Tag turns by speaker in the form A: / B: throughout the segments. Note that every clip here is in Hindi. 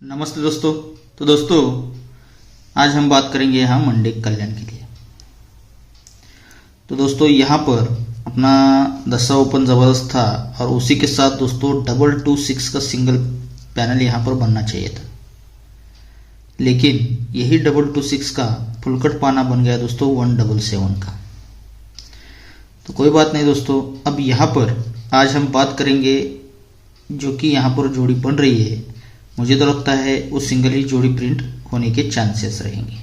A: नमस्ते दोस्तों। तो दोस्तों आज हम बात करेंगे यहाँ मंडे कल्याण के लिए। तो दोस्तों यहाँ पर अपना 10 ओपन ज़बरदस्त था और उसी के साथ दोस्तों 226 का सिंगल पैनल यहाँ पर बनना चाहिए था, लेकिन यही 226 का फुलकट पाना बन गया दोस्तों 177 का। तो कोई बात नहीं दोस्तों, अब यहाँ पर आज हम बात करेंगे जो कि यहाँ पर जोड़ी बन रही है, मुझे तो लगता है वो सिंगल ही जोड़ी प्रिंट होने के चांसेस रहेंगे।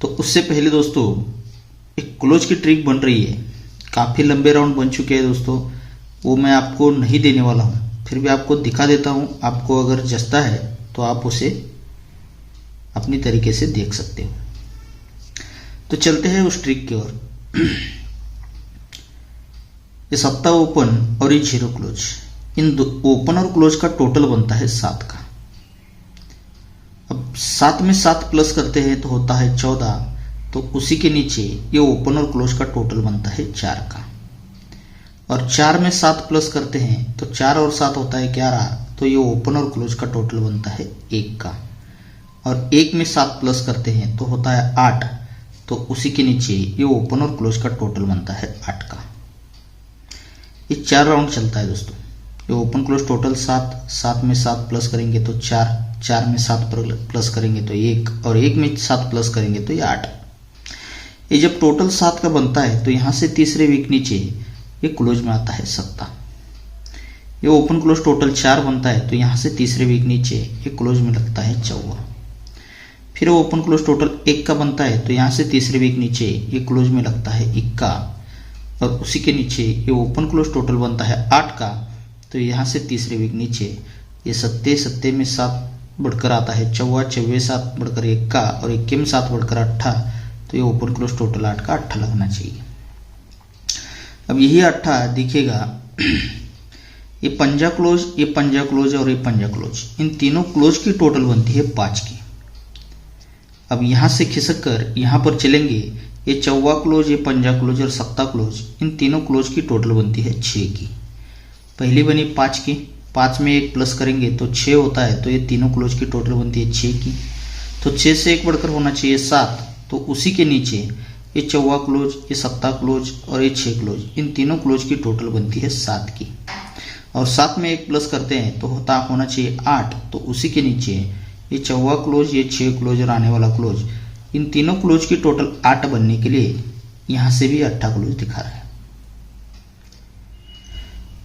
A: तो उससे पहले दोस्तों एक क्लोज की ट्रिक बन रही है, काफ़ी लंबे राउंड बन चुके हैं दोस्तों, वो मैं आपको नहीं देने वाला हूँ, फिर भी आपको दिखा देता हूँ। आपको अगर जचता है तो आप उसे अपनी तरीके से देख सकते हो। तो चलते हैं उस ट्रिक की ओर। ये 7 ओपन और ये 0 क्लोज, इन ओपन और क्लोज का टोटल बनता है 7 का। अब 7 में 7 प्लस करते हैं तो होता है 14, तो उसी के नीचे ये ओपन और क्लोज का टोटल बनता है 4 का। और 4 में 7 प्लस करते हैं तो 4 और 7 होता है 11, तो ये ओपन और क्लोज का टोटल बनता है 1 का। और 1 में 7 प्लस करते हैं तो होता है 8, तो उसी के नीचे ये ओपन और क्लोज का टोटल बनता है 8 का। ये 4 राउंड चलता है दोस्तों। ये ओपन क्लोज टोटल 7, 7 में 7 प्लस करेंगे तो 4, 4 में 7 प्लस करेंगे तो 1, और 1 में 7 प्लस करेंगे तो ये 8। ये जब टोटल 7 का बनता है तो यहाँ से तीसरे वीक नीचे ये क्लोज में आता है 7। ये ओपन क्लोज टोटल 4 बनता है तो यहाँ से तीसरे वीक नीचे ये क्लोज में लगता है 14। फिर ओपन क्लोज टोटल 1 का बनता है तो यहाँ से तीसरे वीक नीचे ये क्लोज में लगता है 21, और उसी के नीचे ये ओपन क्लोज टोटल बनता है 8 का, तो यहाँ से तीसरे वीक नीचे ये 7 में 7 बढ़कर आता है 14, 14 7 बढ़कर 21, और 21 में 7 बढ़कर 8, तो ये ओपन क्लोज टोटल 8 का 8 लगना चाहिए। अब यही 8 दिखेगा, ये पंजा क्लोज, ये पंजा क्लोज और ये पंजा क्लोज, इन तीनों क्लोज की टोटल बनती है 5 की। अब यहाँ से खिसक कर यहाँ पर चलेंगे, ये 14 क्लोज, ये पंजा क्लोज और 7 क्लोज, इन तीनों क्लोज की टोटल बनती है 6 की। पहली बनी 5 की, 5 में 1 प्लस करेंगे तो 6 होता है, तो ये तीनों क्लोज की टोटल बनती है 6 की। तो 6 से 1 बढ़कर होना चाहिए 7, तो उसी के नीचे ये 14 क्लोज, ये 7 क्लोज और ये 6 क्लोज, इन तीनों क्लोज की टोटल बनती है 7 की। और 7 में 1 प्लस करते हैं तो होना चाहिए 8, तो उसी के नीचे ये 14 क्लोज, ये 6 क्लोज और आने वाला क्लोज, इन तीनों क्लोज की टोटल 8 बनने के लिए यहाँ से भी 8 क्लोज दिखा रहा है।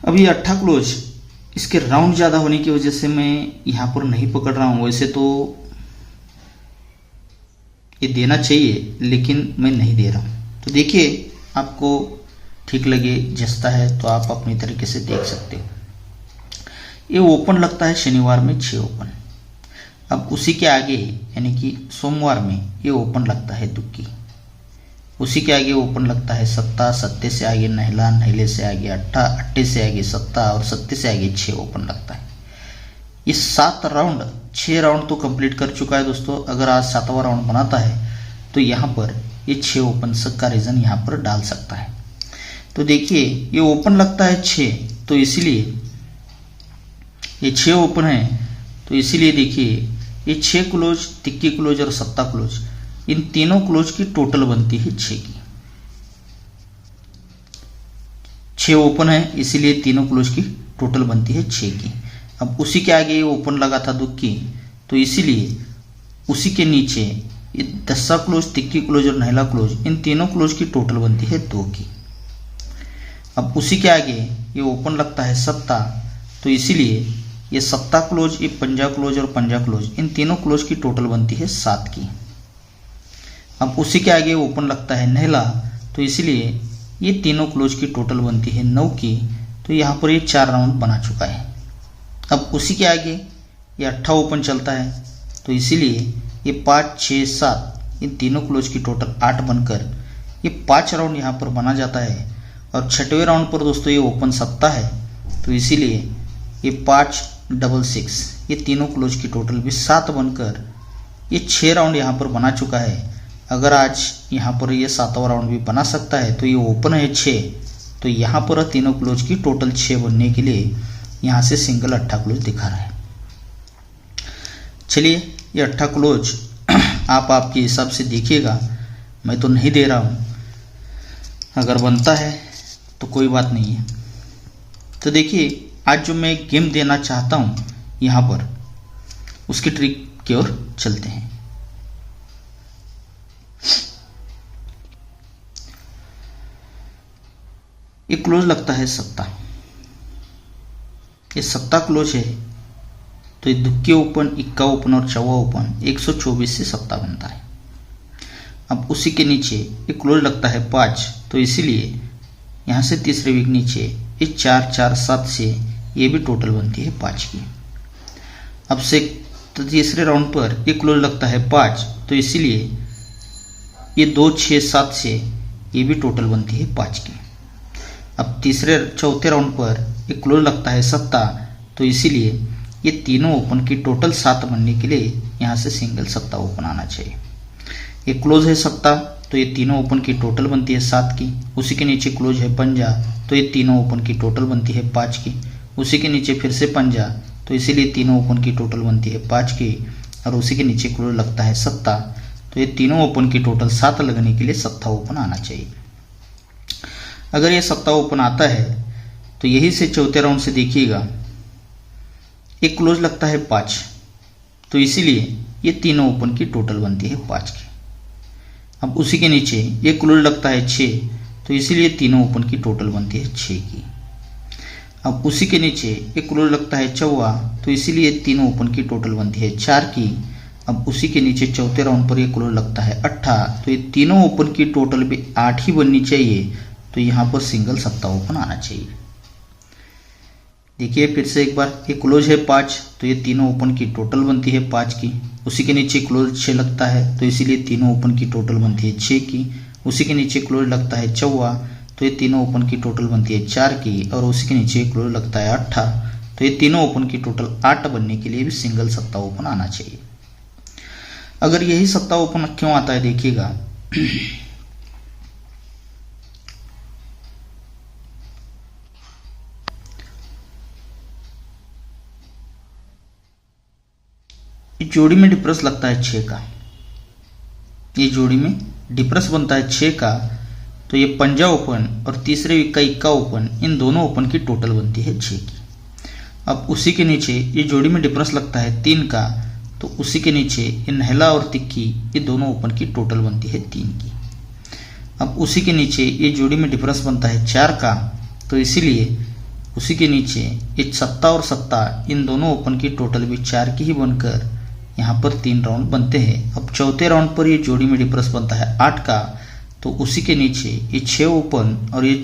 A: अब ये 8 क्लोज, इसके राउंड ज़्यादा होने की वजह से मैं यहाँ पर नहीं पकड़ रहा हूँ। वैसे तो ये देना चाहिए, लेकिन मैं नहीं दे रहा हूँ। तो देखिए, आपको ठीक लगे, जचता है तो आप अपनी तरीके से देख सकते हो। ये ओपन लगता है शनिवार में 6 ओपन। अब उसी के आगे यानी कि सोमवार में ये ओपन लगता है दुक्की, उसी के आगे ओपन लगता है 7, 7 से आगे नहला, नहले से आगे 8, 8 से आगे 7 और 7 से आगे 6 ओपन लगता है। ये 7 राउंड, 6 राउंड तो कंप्लीट कर चुका है दोस्तों। अगर आज 7वां राउंड बनाता है तो यहाँ पर ये 6 ओपन का रीज़न यहाँ पर डाल सकता है। तो देखिए, ये ओपन लगता है 6, तो इसीलिए ये 6 ओपन है, तो इसीलिए देखिए ये 6 क्लोज, तिक्की क्लोज और 7 क्लोज, इन तीनों क्लोज की टोटल बनती है 6 की। 6 ओपन है, इसीलिए तीनों क्लोज की टोटल बनती है 6 की। अब उसी के आगे ये ओपन लगा था दुक्की, तो इसीलिए उसी के नीचे ये 10 क्लोज, तिक्की क्लोज और नहला क्लोज, इन तीनों क्लोज की टोटल बनती है 2 की। अब उसी के आगे ये ओपन लगता है 7, तो इसीलिए ये 7 क्लोज, ये पंजा क्लोज और पंजा क्लोज, इन तीनों क्लोज की टोटल बनती है 7 की। अब उसी के आगे ओपन लगता है नहला, तो इसलिए ये तीनों क्लोज की टोटल बनती है 9 की। तो यहाँ पर ये 4 राउंड बना चुका है। अब उसी के आगे ये 8 ओपन चलता है, तो इसीलिए ये 5, 6, 7, इन तीनों क्लोज की टोटल 8 बनकर ये 5 राउंड यहाँ पर बना जाता है। और 6वें राउंड पर दोस्तों ये ओपन 7 है, तो इसीलिए ये 5, 6, 6, ये तीनों क्लोज की टोटल भी 7 बनकर ये 6 राउंड यहाँ पर बना चुका है। अगर आज यहाँ पर ये 7वां राउंड भी बना सकता है, तो ये ओपन है 6, तो यहाँ पर तीनों क्लोज की टोटल 6 बनने के लिए यहाँ से सिंगल 8 क्लोज दिखा रहा है। चलिए ये 8 क्लोज आप आपके हिसाब से देखिएगा, मैं तो नहीं दे रहा हूँ, अगर बनता है तो कोई बात नहीं है। तो देखिए आज जो मैं गेम देना चाहता हूँ यहाँ पर, उसकी ट्रिक की ओर चलते हैं। ये क्लोज लगता है सत्ता, ये सत्ता क्लोज है, तो ये दुक्के ओपन, इक्का ओपन और चौवा ओपन 124 से सत्ता बनता है। अब उसी के नीचे ये क्लोज लगता है 5, तो इसीलिए यहाँ से तीसरे वीक नीचे ये 4 4 7 से ये भी टोटल बनती है 5 की। अब से तीसरे राउंड पर ये क्लोज लगता है 5, तो इसीलिए ये 2 6 7 से ये भी टोटल बनती है 5 की। अब चौथे राउंड पर ये क्लोज लगता है सत्ता, तो इसीलिए ये तीनों ओपन की टोटल 7 बनने के लिए यहाँ से सिंगल सत्ता ओपन आना चाहिए। ये क्लोज है सत्ता, तो ये तीनों ओपन की टोटल बनती है 7 की। उसी के नीचे क्लोज है पंजा, तो ये तीनों ओपन की टोटल बनती है 5 की। उसी के नीचे फिर से पंजा, तो इसीलिए तीनों ओपन की टोटल बनती है 5 की। और उसी के नीचे क्लोज लगता है सत्ता, तो ये तीनों ओपन की टोटल 7 लगने के लिए सत्ता ओपन आना चाहिए। अगर ये सत्ता ओपन आता है तो यही से चौथे राउंड से देखिएगा, एक क्लोज लगता है 5, तो इसीलिए ये तीनों ओपन की टोटल बनती है 5 की। अब उसी के नीचे ये क्लोज लगता है 6, तो इसीलिए तीनों ओपन की टोटल बनती है 6 की। अब उसी के नीचे ये क्लोज लगता है 4, तो इसीलिए तीनों ओपन की टोटल बनती है 4 की। अब उसी के नीचे चौथे राउंड पर ये क्लोज लगता है 8, तो ये तीनों ओपन की टोटल भी 8 ही बननी चाहिए, तो यहाँ पर सिंगल सत्ता ओपन आना चाहिए। देखिए फिर से एक बार, ये क्लोज है 5, तो ये तीनों ओपन की टोटल बनती है 5 की। उसी के नीचे क्लोज 6 लगता है, तो इसीलिए तीनों ओपन की टोटल बनती है 6 की। उसी के नीचे क्लोज लगता है 4, तो ये तीनों ओपन की टोटल बनती है 4 की। और उसी के नीचे क्लोज लगता है 8, तो ये तीनों ओपन की टोटल 8 बनने के लिए भी सिंगल सत्ता ओपन आना चाहिए। अगर यही सत्ता ओपन क्यों आता है देखिएगा, ये जोड़ी में डिफरेंस लगता है 6 का, ये जोड़ी में डिफरेंस बनता है 6 का, तो ये पंजा ओपन और तीसरे वीक का इक्का ओपन, इन दोनों ओपन की टोटल बनती है 6 की। अब उसी के नीचे ये जोड़ी में डिफरेंस लगता है 3 का, तो उसी के नीचे ये नहला और तिक्की, ये दोनों ओपन की टोटल बनती है 3 की। अब उसी के नीचे ये जोड़ी में डिफरेंस बनता है 4 का, तो इसीलिए उसी के नीचे ये सत्ता और सत्ता, इन दोनों ओपन की टोटल भी 4 की ही बनकर यहाँ पर 3 राउंड बनते हैं। अब चौथे राउंड पर ये जोड़ी में डिफरेंस बनता है 8 का, तो उसी के नीचे ये 6 ओपन और ये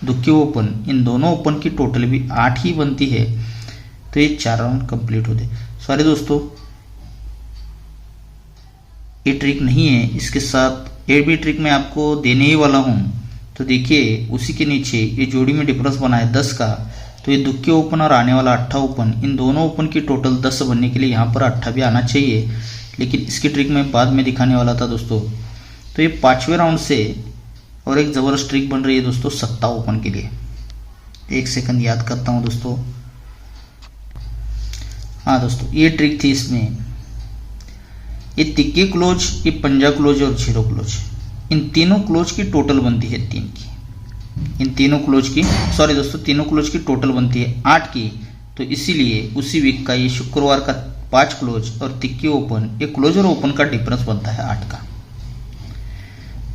A: दुक्की ओपन, इन दोनों ओपन की टोटल भी 8 ही बनती है, तो ये 4 राउंड कंप्लीट होते। सॉरी दोस्तों, ये ट्रिक नहीं है, इसके साथ ये भी ट्रिक मैं आपको देने ही वाला हूँ। तो देखिए उसी के नीचे ये जोड़ी में डिफरेंस बना है 10 का, तो ये दुक्के ओपन और आने वाला 8 ओपन, इन दोनों ओपन की टोटल 10 बनने के लिए यहाँ पर 8 भी आना चाहिए, लेकिन इसकी ट्रिक मैं बाद में दिखाने वाला था दोस्तों। तो ये 5वें राउंड से और एक ज़बरदस्त ट्रिक बन रही है दोस्तों सत्ता ओपन के लिए। 1 सेकंड याद करता हूँ दोस्तों। हाँ दोस्तों, ये ट्रिक थी इसमें, ये तिक्के क्लोज, ये पंजा क्लोज और 0 क्लोज, इन तीनों क्लोज की टोटल बनती है 3 की। इन तीनों क्लोज की, सॉरी दोस्तों, तीनों क्लोज की टोटल बनती है 8 की, तो इसीलिए उसी वीक का ये शुक्रवार का 5 क्लोज और तिक्की ओपन, ये क्लोज और ओपन का डिफरेंस बनता है 8 का।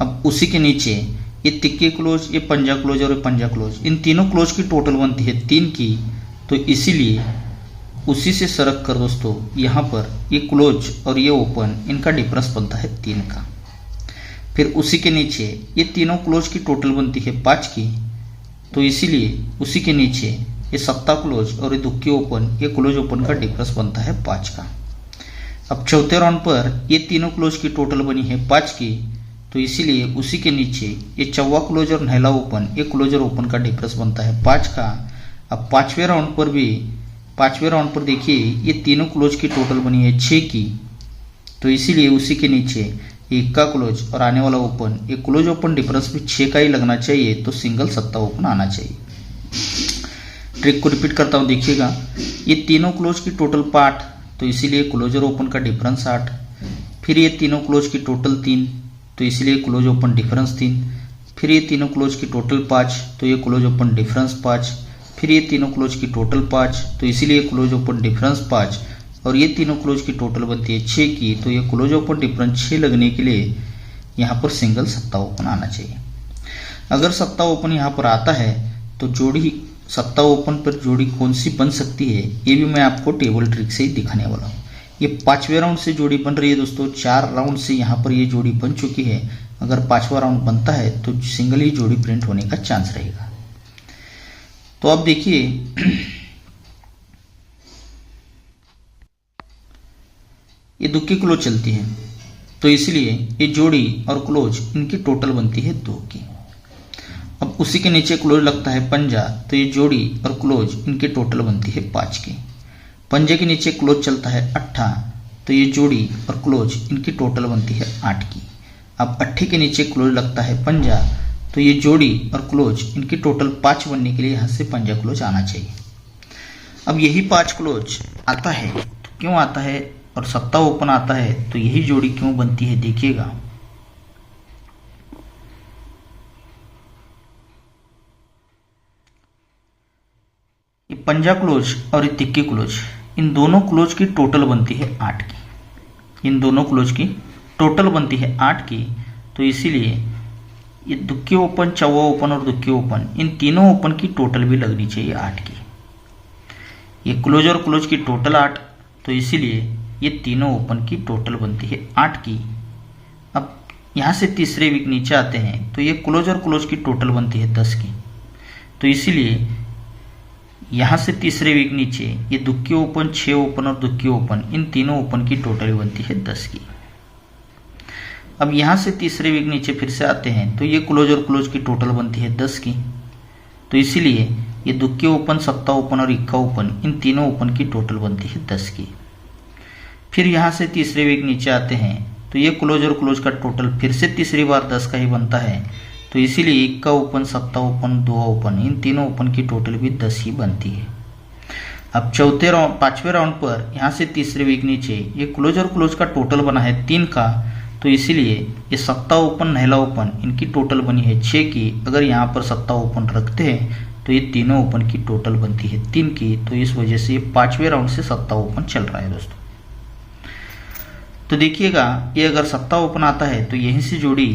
A: अब उसी के नीचे ये तिक्के क्लोज, ये पंजा क्लोज और ये पंजा क्लोज, इन तीनों क्लोज की टोटल बनती है 3 की, तो इसीलिए उसी से सरक कर दोस्तों यहाँ पर ये क्लोज और ये ओपन, इनका डिफरेंस बनता है 3 का। फिर उसी के नीचे ये तीनों क्लोज की टोटल बनती है 5 की, तो इसीलिए उसी के नीचे ये सत्ता क्लोज और ये दुक्की ओपन, ये क्लोज ओपन का डिफरेंस बनता है 5 का। अब चौथे राउंड पर ये तीनों क्लोज की टोटल बनी है 5 की, तो इसीलिए उसी के नीचे ये चौवा क्लोज और नहला ओपन, ये क्लोज और ओपन का डिफरेंस बनता है 5 का। अब 5वें राउंड पर भी, 5वें राउंड पर देखिए ये तीनों क्लोज की टोटल बनी है 6 की, तो इसीलिए उसी के नीचे इक्का क्लोज और आने वाला ओपन, ये क्लोज ओपन डिफरेंस भी 6 का ही लगना चाहिए, तो सिंगल सत्ता ओपन आना चाहिए। ट्रिक को रिपीट करता हूँ देखिएगा, ये तीनों क्लोज की टोटल तो इसीलिए क्लोजर ओपन का डिफरेंस 8। फिर ये तीनों क्लोज की टोटल 3, तो इसलिए क्लोज ओपन डिफरेंस 3। फिर ये तीनों क्लोज की टोटल 5, तो ये क्लोज ओपन डिफरेंस 5। फिर ये तीनों क्लोज की टोटल 5, तो इसीलिए क्लोज ओपन डिफरेंस 5। और ये तीनों क्लोज की टोटल बनती है 6 की, तो ये क्लोज ओपन डिफरेंस 6 लगने के लिए यहाँ पर सिंगल सत्ता ओपन आना चाहिए। अगर सत्ता ओपन यहाँ पर आता है तो जोड़ी सत्ता ओपन पर जोड़ी कौन सी बन सकती है ये भी मैं आपको टेबल ट्रिक से ही दिखाने वाला हूँ। ये 5वें राउंड से जोड़ी बन रही है दोस्तों। 4 राउंड से यहाँ पर ये जोड़ी बन चुकी है। अगर 5वां राउंड बनता है तो सिंगल ही जोड़ी प्रिंट होने का चांस रहेगा। तो अब देखिए ये दुक्की क्लोज चलती है, तो इसलिए ये जोड़ी और क्लोज इनकी टोटल बनती है 2 की। अब उसी के नीचे क्लोज लगता है पंजा, तो ये जोड़ी और क्लोज इनकी टोटल बनती है 5 की। पंजे के नीचे क्लोज चलता है 8, तो ये जोड़ी और क्लोज इनकी टोटल बनती है 8 की। अब 8 के नीचे क्लोज लगता है पंजा, तो ये जोड़ी और क्लोज इनकी टोटल 5 बनने के लिए यहाँ से पंजा क्लोज आना चाहिए। अब यही 5 क्लोज आता है, तो क्यों आता है और सत्ता ओपन आता है तो यही जोड़ी क्यों बनती है देखिएगा। ये पंजा क्लोज और ये तिक्की क्लोज, इन दोनों क्लोज की टोटल बनती है 8 की। इन दोनों क्लोज की टोटल बनती है 8 की, तो इसीलिए ये दुक्की ओपन, चौवा ओपन और दुक्की ओपन, इन तीनों ओपन की टोटल भी लगनी चाहिए 8 की। ये क्लोज और क्लोज की टोटल 8, तो इसीलिए ये तीनों ओपन की टोटल बनती है 8 की। अब यहाँ से तीसरे वीक नीचे आते हैं तो ये क्लोज और क्लोज की टोटल बनती है 10 की, तो इसीलिए यहाँ से तीसरे वीक नीचे ये दुक्की ओपन, 6 ओपन और दुक्की ओपन, इन तीनों ओपन की टोटल बनती है 10 की। अब यहाँ से तीसरे वीक नीचे फिर से आते हैं तो ये क्लोज और क्लोज की टोटल बनती है 10 की, तो इसीलिए ये दुक्की ओपन, सत्ता ओपन और इक्का ओपन, इन तीनों ओपन की टोटल बनती है 10 की। फिर यहाँ से तीसरे वीक नीचे आते हैं तो ये क्लोज और क्लोज का टोटल फिर से तीसरी बार 10 का ही बनता है, तो इसीलिए इक्का ओपन, सत्ता ओपन, 2 ओपन, इन तीनों ओपन की टोटल भी 10 ही बनती है। अब 5वें राउंड पर यहाँ से तीसरे वीक नीचे ये क्लोज और क्लोज का टोटल बना है 3 का, तो इसीलिए ये सत्ता ओपन, नहला ओपन, इनकी टोटल बनी है 6 की। अगर यहाँ पर सत्ता ओपन रखते हैं तो ये तीनों ओपन की टोटल बनती है 3 की, तो इस वजह से ये 5वें राउंड से सत्ता ओपन चल रहा है दोस्तों। तो देखिएगा ये अगर सत्ता ओपन आता है तो यहीं से जोड़ी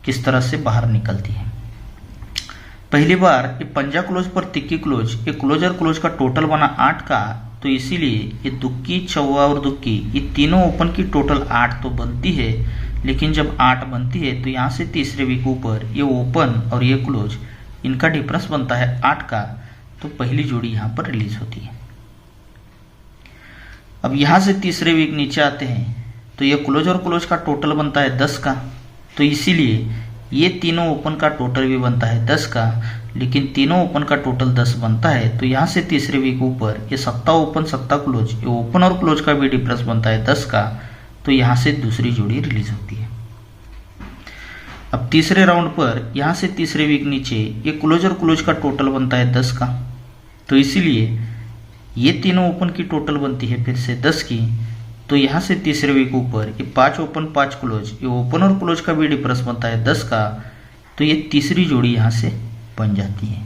A: किस तरह से बाहर निकलती है। पहली बार ये पंजा क्लोज पर तिक्की क्लोज, ये क्लोज और क्लोज का टोटल बना 8 का, तो इसीलिए ये दुक्की, चौवा और दुक्की, ये तीनों ओपन की टोटल 8 तो बनती है, लेकिन जब 8 बनती है तो यहाँ से तीसरे वीक ऊपर ये ओपन और ये क्लोज, इनका डिफरेंस बनता है 8 का, तो पहली जोड़ी यहाँ पर रिलीज होती है। अब यहाँ से तीसरे वीक नीचे आते हैं तो ये क्लोज और क्लोज का टोटल बनता है 10 का, तो इसीलिए ये तीनों ओपन का टोटल भी बनता है 10 का, लेकिन तीनों ओपन का टोटल 10 बनता है, तो यहाँ से तीसरे वीक ऊपर ये सत्ता ओपन, सत्ता क्लोज, ये ओपन और क्लोज का भी डिफरेंस बनता है 10 का, तो यहाँ से दूसरी जोड़ी रिलीज होती है। अब तीसरे राउंड पर यहाँ से तीसरे वीक नीचे ये क्लोज और क्लोज का टोटल बनता है 10 का, तो इसीलिए ये तीनों ओपन की टोटल बनती है फिर से 10 की, तो यहाँ से तीसरे वीक ऊपर ये 5 ओपन, 5 क्लोज, ये ओपन और क्लोज का भी डिफरेंस बनता है 10 का, तो ये तीसरी जोड़ी यहाँ से बन जाती है।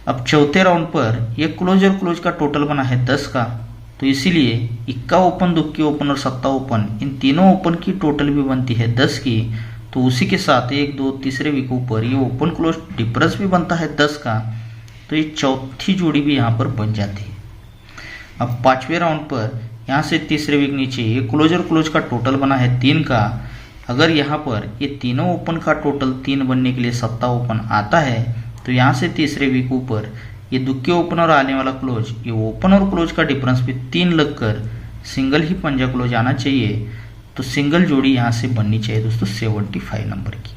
A: अब चौथे राउंड पर ये क्लोज और क्लोज का टोटल बना है 10 का, तो इसीलिए इक्का ओपन, दुक्की ओपन और सत्ता ओपन, इन तीनों ओपन की टोटल भी बनती है 10 की, तो उसी के साथ 1, 2, तीसरे वीक ऊपर ये ओपन क्लोज डिफरेंस भी बनता है 10 का, तो ये चौथी जोड़ी भी यहाँ पर बन जाती है। अब 5वें राउंड पर यहाँ से तीसरे वीक नीचे ये क्लोज और क्लोज का टोटल बना है 3 का, अगर यहाँ पर ये तीनों ओपन का टोटल 3 बनने के लिए सत्ता ओपन आता है, तो यहाँ से तीसरे वीक ऊपर ये दुक्की ओपन और आने वाला क्लोज, ये ओपन और क्लोज का डिफरेंस भी 3 लगकर सिंगल ही पंजा क्लोज आना चाहिए, तो सिंगल जोड़ी यहाँ से बननी चाहिए दोस्तों 75 नंबर की।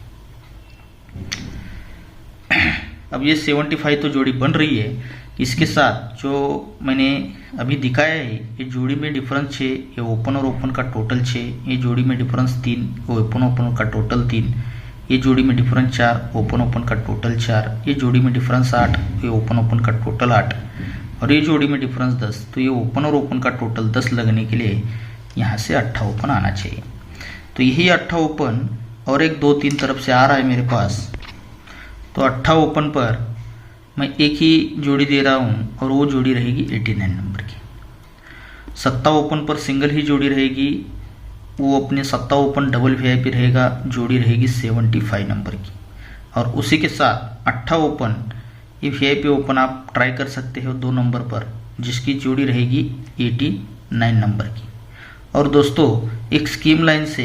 A: अब ये 75 तो जोड़ी बन रही है, इसके साथ जो मैंने अभी दिखाया है ये जोड़ी में डिफरेंस 6, ये ओपन और ओपन का टोटल 6, ये जोड़ी में डिफरेंस 3, ओपन ओपन का टोटल 3, ये जोड़ी में डिफरेंस 4, ओपन ओपन का टोटल 4, ये जोड़ी में डिफरेंस 8, ये ओपन ओपन का टोटल 8, और ये जोड़ी में डिफरेंस 10, तो ये ओपन और ओपन का टोटल 10 लगने के लिए यहाँ से 8 ओपन आना चाहिए। तो यही 8 ओपन और एक 2 3 तरफ से आ रहा है मेरे पास, तो 8 ओपन पर मैं एक ही जोड़ी दे रहा हूँ और वो जोड़ी रहेगी 89 नंबर की। 7 ओपन पर सिंगल ही जोड़ी रहेगी, वो अपने 7 ओपन डबल वीआईपी रहेगा, जोड़ी रहेगी 75 नंबर की। और उसी के साथ 8 ओपन ये वीआईपी ओपन आप ट्राई कर सकते हो 2 नंबर पर, जिसकी जोड़ी रहेगी 89 नंबर की। और दोस्तों एक स्कीम लाइन से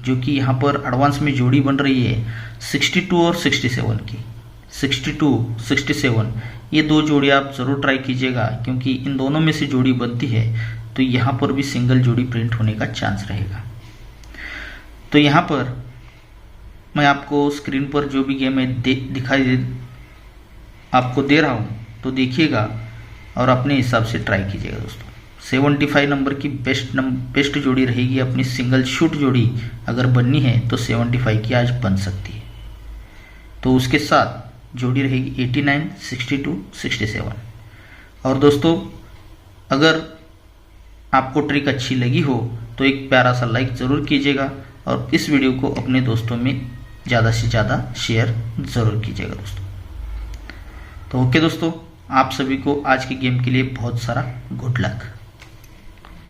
A: जो कि यहाँ पर एडवांस में जोड़ी बन रही है 62 और 67 की, 62 67 ये 2 जोड़ी आप ज़रूर ट्राई कीजिएगा, क्योंकि इन दोनों में से जोड़ी बनती है तो यहाँ पर भी सिंगल जोड़ी प्रिंट होने का चांस रहेगा। तो यहाँ पर मैं आपको स्क्रीन पर जो भी गेम है आपको दे रहा हूँ, तो देखिएगा और अपने हिसाब से ट्राई कीजिएगा दोस्तों। 75 नंबर की बेस्ट जोड़ी रहेगी अपनी सिंगल शूट जोड़ी, अगर बननी है तो 75 की आज बन सकती है। तो उसके साथ जोड़ी रहेगी 89 62 67। और दोस्तों अगर आपको ट्रिक अच्छी लगी हो तो एक प्यारा सा लाइक ज़रूर कीजिएगा और इस वीडियो को अपने दोस्तों में ज़्यादा से ज़्यादा शेयर ज़रूर कीजिएगा दोस्तों। तो ओके दोस्तों, आप सभी को आज के गेम के लिए बहुत सारा गुड लक।